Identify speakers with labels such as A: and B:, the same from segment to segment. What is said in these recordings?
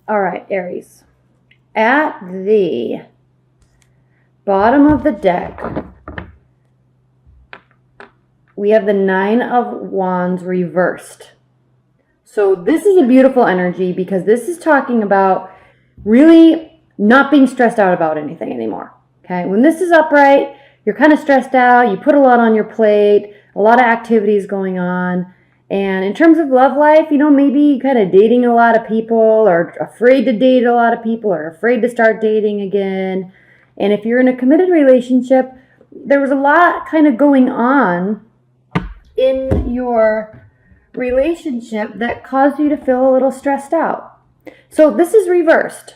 A: All right, Aries. At the bottom of the deck, we have the Nine of Wands reversed. So this is a beautiful energy because this is talking about really not being stressed out about anything anymore. Okay, when this is upright, you're kind of stressed out, you put a lot on your plate, a lot of activities going on. And in terms of love life, maybe kind of dating a lot of people or afraid to date a lot of people or afraid to start dating again. And if you're in a committed relationship, there was a lot kind of going on in your relationship that caused you to feel a little stressed out. So this is reversed.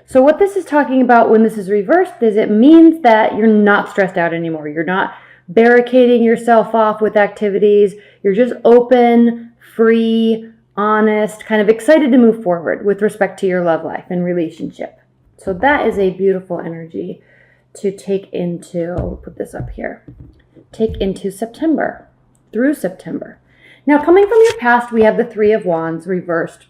A: So what this is talking about when this is reversed is it means that you're not stressed out anymore. You're not barricading yourself off with activities. You're just open, free, honest, kind of excited to move forward with respect to your love life and relationship. So that is a beautiful energy to take into, I'll put this up here, take into September, through September. Now, coming from your past, we have the Three of Wands reversed.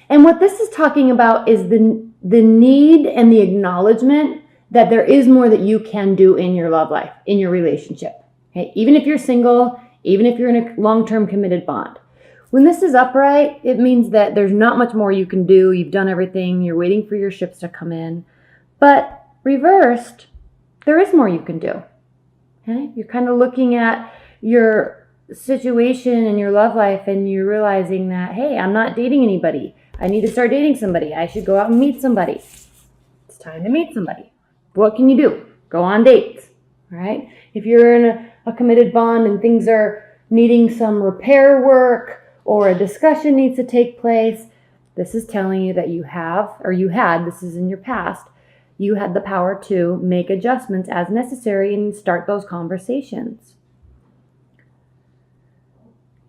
A: And what this is talking about is the need and the acknowledgement that there is more that you can do in your love life, in your relationship. Okay? Even if you're single, even if you're in a long-term committed bond. When this is upright, it means that there's not much more you can do. You've done everything. You're waiting for your ships to come in. But reversed, there is more you can do. Okay? You're kind of looking at your situation in your love life and you're realizing that, hey, I'm not dating anybody. I need to start dating somebody. I should go out and meet somebody. It's time to meet somebody. What can you do? Go on dates, right? If you're in a committed bond and things are needing some repair work or a discussion needs to take place, this is telling you that you have, or you had, this is in your past, you had the power to make adjustments as necessary and start those conversations.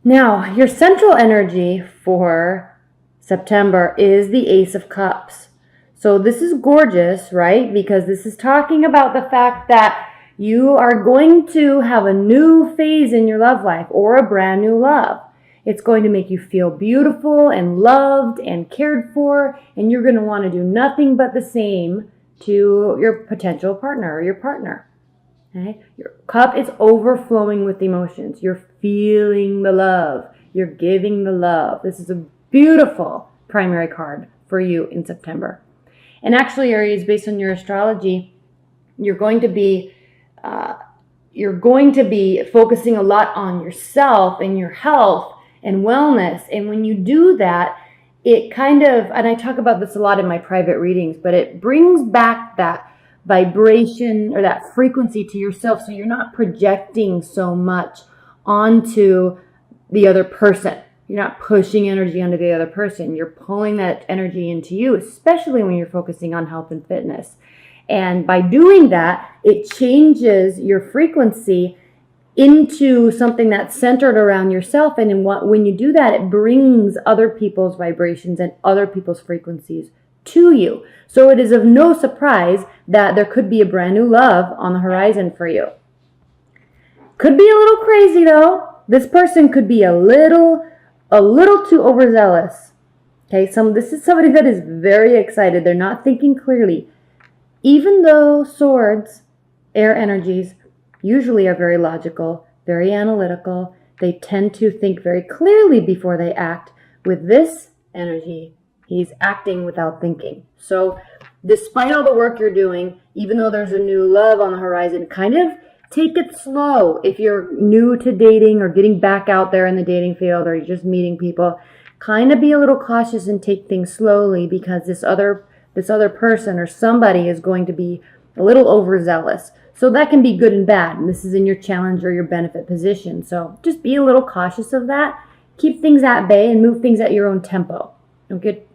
A: Now, your central energy for September is the Ace of Cups. So this is gorgeous, right? Because this is talking about the fact that you are going to have a new phase in your love life or a brand new love. It's going to make you feel beautiful and loved and cared for, and you're going to want to do nothing but the same to your potential partner or your partner. Okay? Your cup is overflowing with emotions. You're feeling the love. You're giving the love. This is a beautiful primary card for you in September. And actually, Aries, based on your astrology, you're going to be focusing a lot on yourself and your health and wellness. And when you do that, it kind of, and I talk about this a lot in my private readings, but it brings back that vibration or that frequency to yourself, so you're not projecting so much onto the other person. You're not pushing energy onto the other person. You're pulling that energy into you, especially when you're focusing on health and fitness. And by doing that, it changes your frequency into something that's centered around yourself. And when you do that, it brings other people's vibrations and other people's frequencies to you. So it is of no surprise that there could be a brand new love on the horizon for you. Could be a little crazy though. This person could be a little too overzealous. Okay, this is somebody that is very excited. They're not thinking clearly. Even though swords, air energies, usually are very logical, very analytical, they tend to think very clearly before they act. With this energy, he's acting without thinking. So despite all the work you're doing, even though there's a new love on the horizon, kind of take it slow. If you're new to dating or getting back out there in the dating field or you're just meeting people, kind of be a little cautious and take things slowly, because this other person or somebody is going to be a little overzealous. So that can be good and bad. And this is in your challenge or your benefit position. So just be a little cautious of that. Keep things at bay and move things at your own tempo.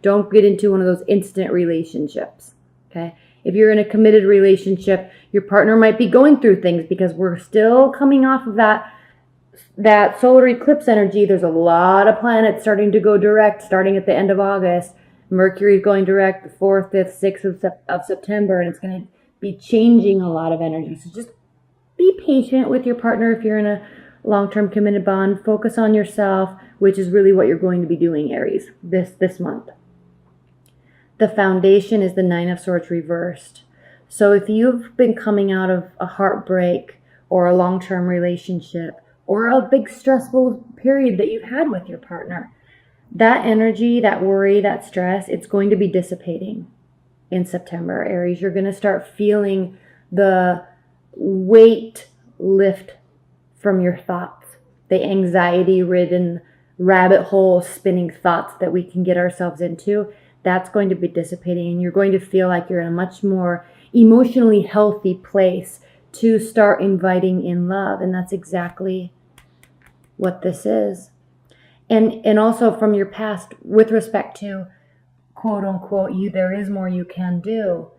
A: Don't get into one of those instant relationships. Okay? If you're in a committed relationship, your partner might be going through things, because we're still coming off of that solar eclipse energy. There's a lot of planets starting to go direct starting at the end of August. Mercury's going direct the 4th, 5th, 6th of September, and it's going to be changing a lot of energy. So just be patient with your partner if you're in a long-term committed bond. Focus on yourself, which is really what you're going to be doing, Aries, this month. the foundation is the Nine of Swords reversed. So if you've been coming out of a heartbreak or a long-term relationship or a big stressful period that you've had with your partner, that energy, that worry, that stress, it's going to be dissipating in September. Aries, you're going to start feeling the weight lift from your thoughts, the anxiety-ridden rabbit hole spinning thoughts that we can get ourselves into. That's going to be dissipating, and you're going to feel like you're in a much more emotionally healthy place to start inviting in love. And that's exactly what this is. And also from your past, with respect to quote unquote, there is more you can do.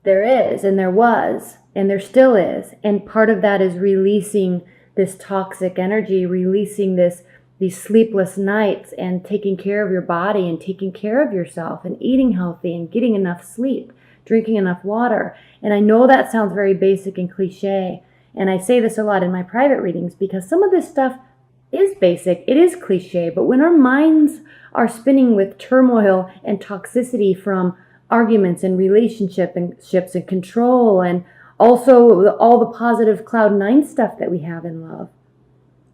A: There is, and there was, and there still is. And part of that is releasing this toxic energy, releasing these sleepless nights, and taking care of your body and taking care of yourself and eating healthy and getting enough sleep, drinking enough water. And I know that sounds very basic and cliche. And I say this a lot in my private readings because some of this stuff is basic, it is cliche, but when our minds are spinning with turmoil and toxicity from arguments and relationships and control, and also all the positive cloud nine stuff that we have in love,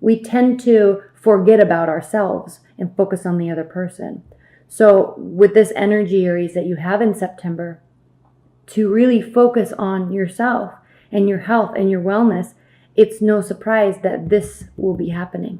A: we tend to forget about ourselves and focus on the other person. So with this energy, Aries, that you have in September, to really focus on yourself and your health and your wellness, it's no surprise that this will be happening.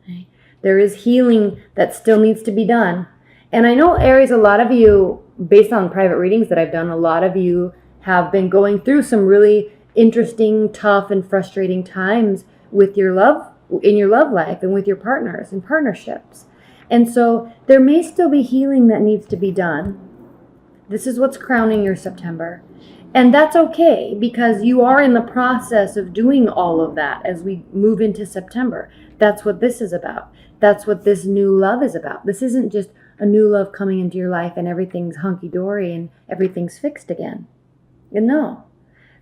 A: Okay. There is healing that still needs to be done. And I know, Aries, a lot of you, based on private readings that I've done, a lot of you have been going through some really interesting, tough, and frustrating times with your love, in your love life, and with your partners and partnerships. And so there may still be healing that needs to be done. This is what's crowning your September. And that's okay, because you are in the process of doing all of that as we move into September. That's what this is about. That's what this new love is about. This isn't just a new love coming into your life and everything's hunky-dory and everything's fixed again. And no.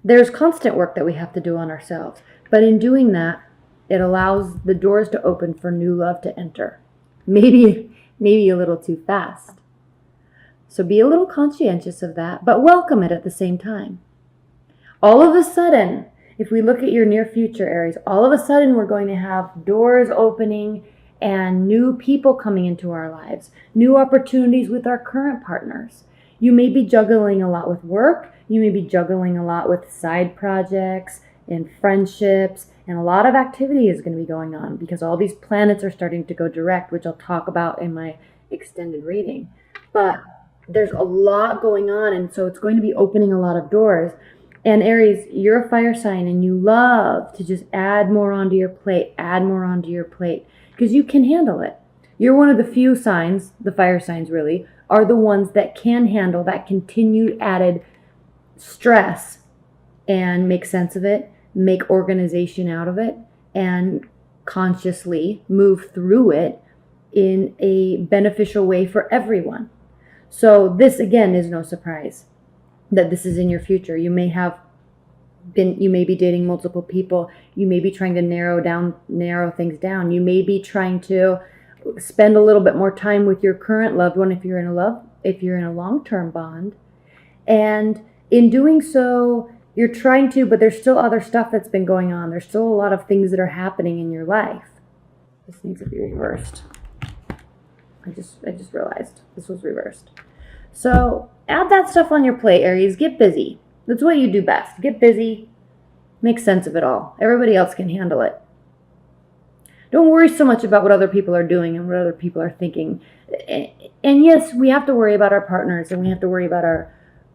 A: There's constant work that we have to do on ourselves. But in doing that, it allows the doors to open for new love to enter. Maybe a little too fast. So be a little conscientious of that, but welcome it at the same time. All of a sudden, if we look at your near future, Aries, all of a sudden we're going to have doors opening and new people coming into our lives, new opportunities with our current partners. You may be juggling a lot with work. You may be juggling a lot with side projects and friendships, and a lot of activity is going to be going on because all these planets are starting to go direct, which I'll talk about in my extended reading. But there's a lot going on, and so it's going to be opening a lot of doors. And Aries, you're a fire sign, and you love to just add more onto your plate, because you can handle it. You're one of the few signs, the fire signs really, are the ones that can handle that continued added stress and make sense of it, make organization out of it, and consciously move through it in a beneficial way for everyone. So this, again, is no surprise that this is in your future. You may be dating multiple people. You may be trying to narrow things down. You may be trying to spend a little bit more time with your current loved one if you're in a long-term bond. And in doing so, you're trying to, but there's still other stuff that's been going on. There's still a lot of things that are happening in your life. This needs to be reversed. I just realized this was reversed. So add that stuff on your plate, Aries. Get busy. That's what you do best. Get busy. Make sense of it all. Everybody else can handle it. Don't worry so much about what other people are doing and what other people are thinking. And yes, we have to worry about our partners, and we have to worry about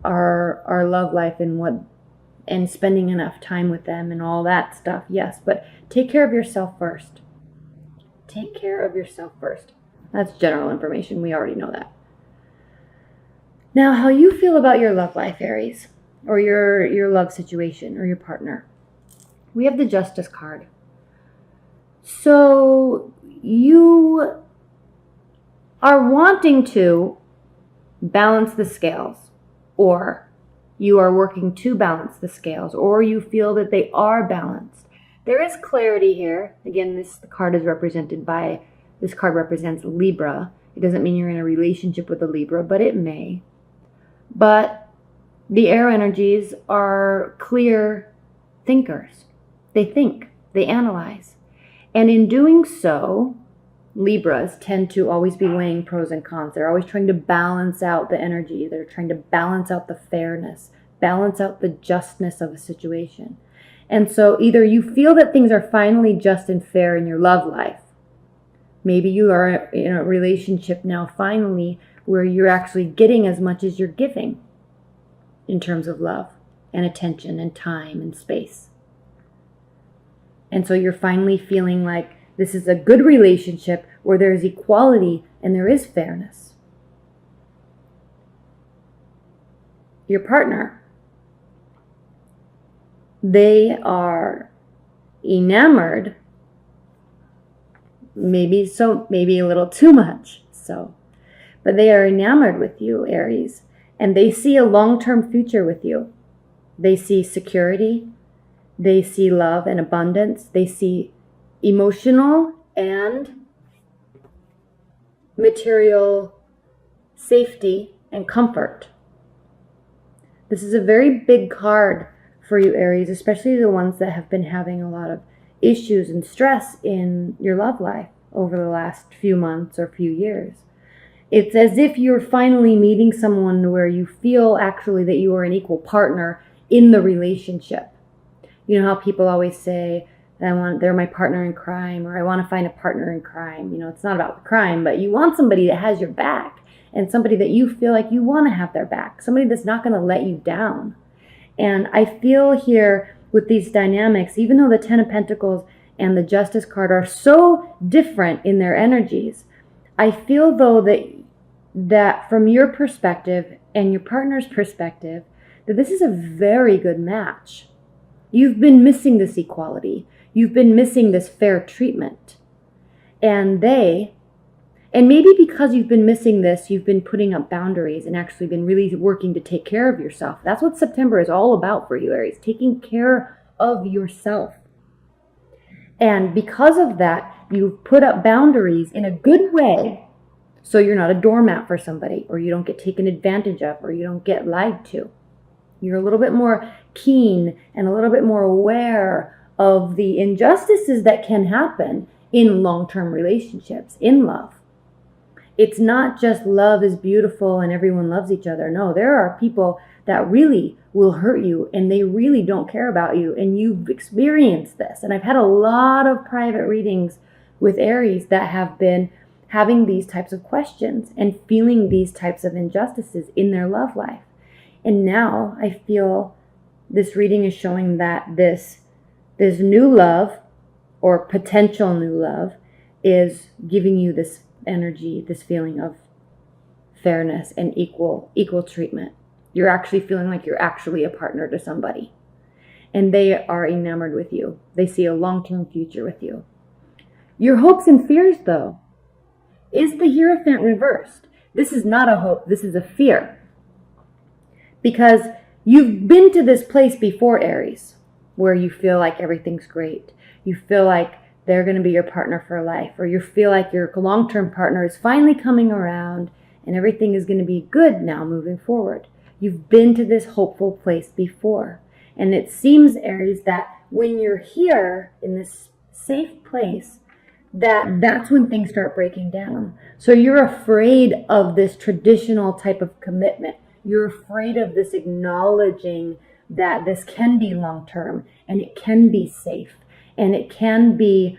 A: our love life and spending enough time with them and all that stuff. Yes, but take care of yourself first. Take care of yourself first. That's general information. We already know that. Now, how you feel about your love life, Aries, or your love situation or your partner. We have the Justice card. So you are wanting to balance the scales, or you are working to balance the scales, or you feel that they are balanced. There is clarity here. Again, this card represents Libra, It doesn't mean you're in a relationship with a Libra, but it may. But the air energies are clear thinkers. They think, they analyze. And in doing so, Libras tend to always be weighing pros and cons. They're always trying to balance out the energy. They're trying to balance out the fairness, balance out the justness of a situation. And so either you feel that things are finally just and fair in your love life. Maybe you are in a relationship now finally where you're actually getting as much as you're giving in terms of love and attention and time and space. And so you're finally feeling like this is a good relationship where there is equality and there is fairness. Your partner, they are enamored, maybe a little too much so, but they are enamored with you, Aries, and they see a long-term future with you. They see security, they see love and abundance, they see emotional and material safety and comfort. This is a very big card for you, Aries, especially the ones that have been having a lot of issues and stress in your love life over the last few months or few years. It's as if you're finally meeting someone where you feel actually that you are an equal partner in the relationship. You know how people always say, they're my partner in crime, or I want to find a partner in crime. You know, it's not about the crime, but you want somebody that has your back and somebody that you feel like you want to have their back, somebody that's not going to let you down. And I feel here with these dynamics, even though the Ten of Pentacles and the Justice card are so different in their energies, I feel though that from your perspective and your partner's perspective, that this is a very good match. You've been missing this equality. You've been missing this fair treatment. And maybe because you've been missing this, you've been putting up boundaries and actually been really working to take care of yourself. That's what September is all about for you, Aries, taking care of yourself. And because of that, you've put up boundaries in a good way, so you're not a doormat for somebody, or you don't get taken advantage of, or you don't get lied to. You're a little bit more keen and a little bit more aware of the injustices that can happen in long-term relationships, in love. It's not just love is beautiful and everyone loves each other. No, there are people that really will hurt you and they really don't care about you, and you've experienced this. And I've had a lot of private readings with Aries that have been having these types of questions and feeling these types of injustices in their love life. And now I feel this reading is showing that this new love or potential new love is giving you this energy, this feeling of fairness and equal treatment. You're actually feeling like you're actually a partner to somebody. And they are enamored with you. They see a long-term future with you. Your hopes and fears, though, is the Hierophant reversed. This is not a hope. This is a fear. Because you've been to this place before, Aries, where you feel like everything's great. You feel like they're going to be your partner for life, or you feel like your long-term partner is finally coming around and everything is going to be good now moving forward. You've been to this hopeful place before. And it seems, Aries, that when you're here in this safe place, that's when things start breaking down. So you're afraid of this traditional type of commitment. You're afraid of this acknowledging that this can be long-term and it can be safe and it can be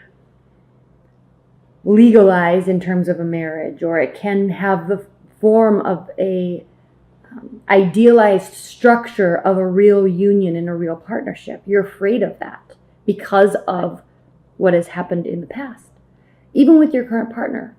A: legalized in terms of a marriage, or it can have the form of a idealized structure of a real union and a real partnership. You're afraid of that because of what has happened in the past, even with your current partner.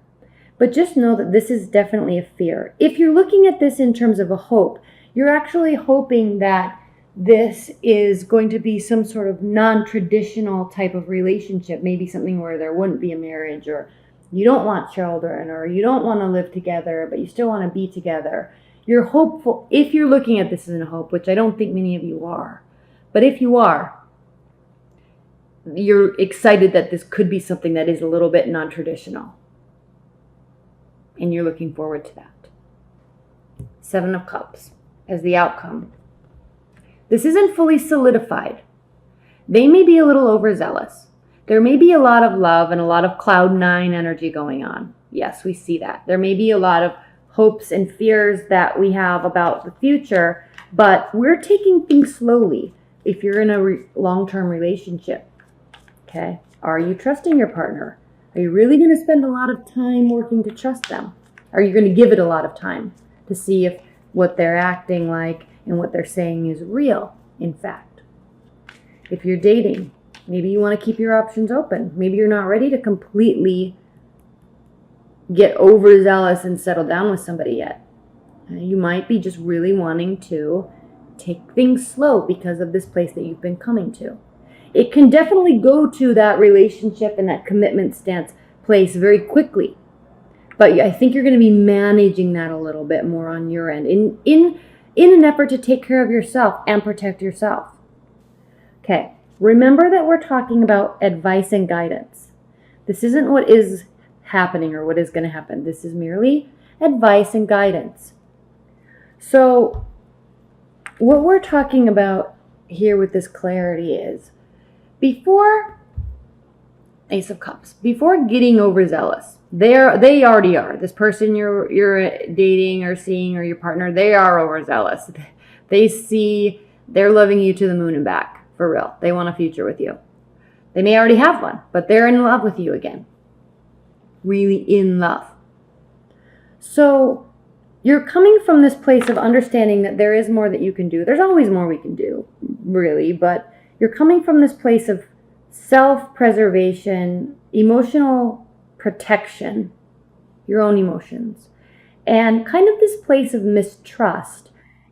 A: But just know that this is definitely a fear. If you're looking at this in terms of a hope, you're actually hoping that this is going to be some sort of non-traditional type of relationship, maybe something where there wouldn't be a marriage, or you don't want children, or you don't want to live together, but you still want to be together. You're hopeful, if you're looking at this as a hope, which I don't think many of you are, but if you are, you're excited that this could be something that is a little bit non-traditional. and you're looking forward to that. 7 of Cups as the outcome. This isn't fully solidified. They may be a little overzealous. There may be a lot of love and a lot of cloud 9 energy going on. Yes, we see that. There may be a lot of hopes and fears that we have about the future, but we're taking things slowly if you're in a long-term relationship. Okay? Are you trusting your partner? Are you really going to spend a lot of time working to trust them? Are you going to give it a lot of time to see if what they're acting like and what they're saying is real, in fact? If you're dating, maybe you want to keep your options open. Maybe you're not ready to completely get overzealous and settle down with somebody yet. You might be just really wanting to take things slow because of this place that you've been coming to. It can definitely go to that relationship and that commitment stance place very quickly. But I think you're going to be managing that a little bit more on your end in an effort to take care of yourself and protect yourself. Okay, remember that we're talking about advice and guidance. This isn't what is happening or what is going to happen. This is merely advice and guidance. So what we're talking about here with this clarity is before Ace of Cups, before getting overzealous, they already are. This person you're dating or seeing or your partner, they are overzealous. They're loving you to the moon and back. For real. They want a future with you. They may already have one, but they're in love with you again. Really in love. So you're coming from this place of understanding that there is more that you can do. There's always more we can do, really, but you're coming from this place of self-preservation, emotional protection, your own emotions, and kind of this place of mistrust.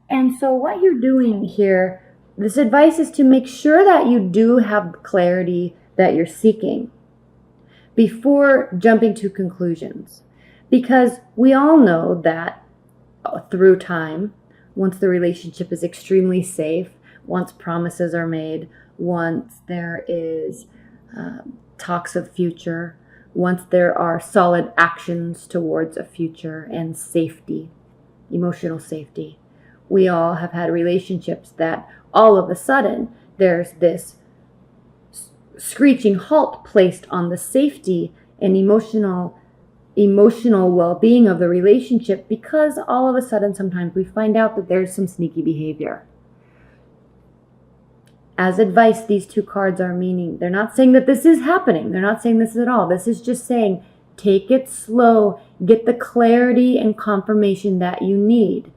A: And so what you're doing here, this advice is to make sure that you do have the clarity that you're seeking before jumping to conclusions. Because we all know that through time, once the relationship is extremely safe, once promises are made, once there is talks of future, once there are solid actions towards a future and safety, emotional safety, we all have had relationships that all of a sudden there's this screeching halt placed on the safety and emotional well-being of the relationship, because all of a sudden sometimes we find out that there's some sneaky behavior. As advice, these 2 cards are meaning, they're not saying that this is happening. They're not saying this at all. This is just saying, take it slow, get the clarity and confirmation that you need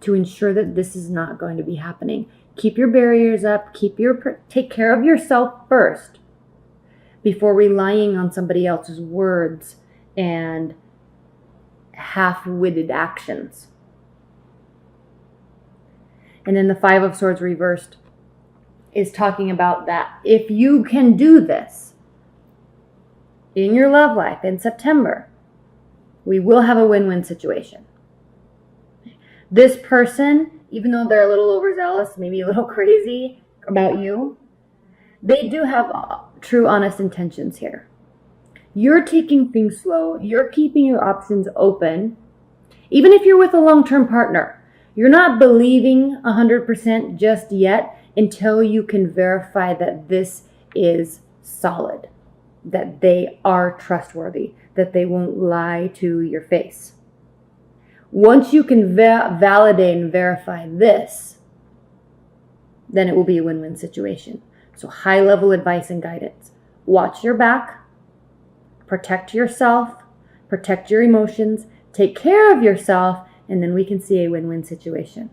A: to ensure that this is not going to be happening. Keep your barriers up, take care of yourself first before relying on somebody else's words and half-witted actions. And then the 5 of Swords reversed is talking about that if you can do this in your love life in September, we will have a win-win situation. This person, even though they're a little overzealous, maybe a little crazy about you, they do have true, honest intentions here. You're taking things slow. You're keeping your options open. Even if you're with a long-term partner, you're not believing 100% just yet until you can verify that this is solid, that they are trustworthy, that they won't lie to your face. Once you can validate and verify this, then it will be a win-win situation. So high-level advice and guidance. Watch your back. Protect yourself. Protect your emotions. Take care of yourself. And then we can see a win-win situation.